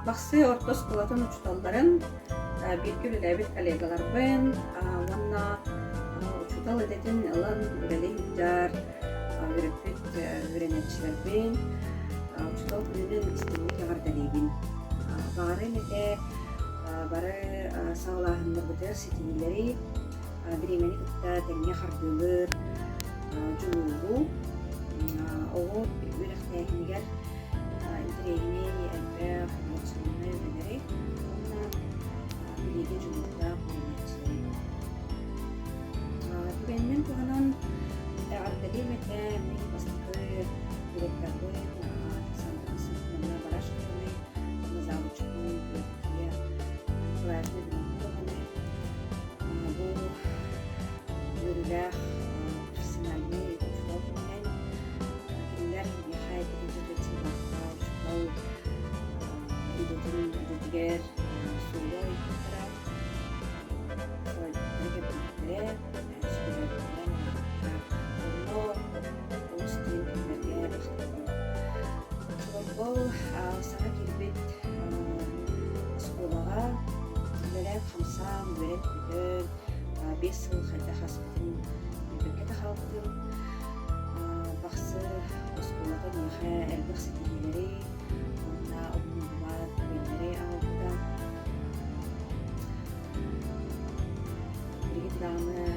Бақсы ортос кулатын учуталларын бирги билебит коллегаларбын онна учутал эдетин ылан үлели хүндар үрөппүт үренетчилербин учутал күнүнүн истемик ягардалигин баарын эте бары саалаахыннарбытыр ситинилери биремени кытта теңе хардылыр жуулуу оҕо үрөхтээхинигер интерегини элбе хурматсынны үлелери онна билиги жумурда курунатчы түбеннен туганан ардали мете мен бастыкы директорлы сандырысына бараш кылыны мазалычкын кия классны билганы бу үрүлэх персональный учебный киндер яхай директор бахтау идетин дигер сулой тара ой неге биле Бұл саңа келбет сколаға үлелер қамсан, өрет бүгін, 5 жыл қайда қаспытын үлбекет ақалықтың бақсы сколадан еға әлбіқ сетелері, онына ұмынбат бөлері ағылды. Біргет дағыны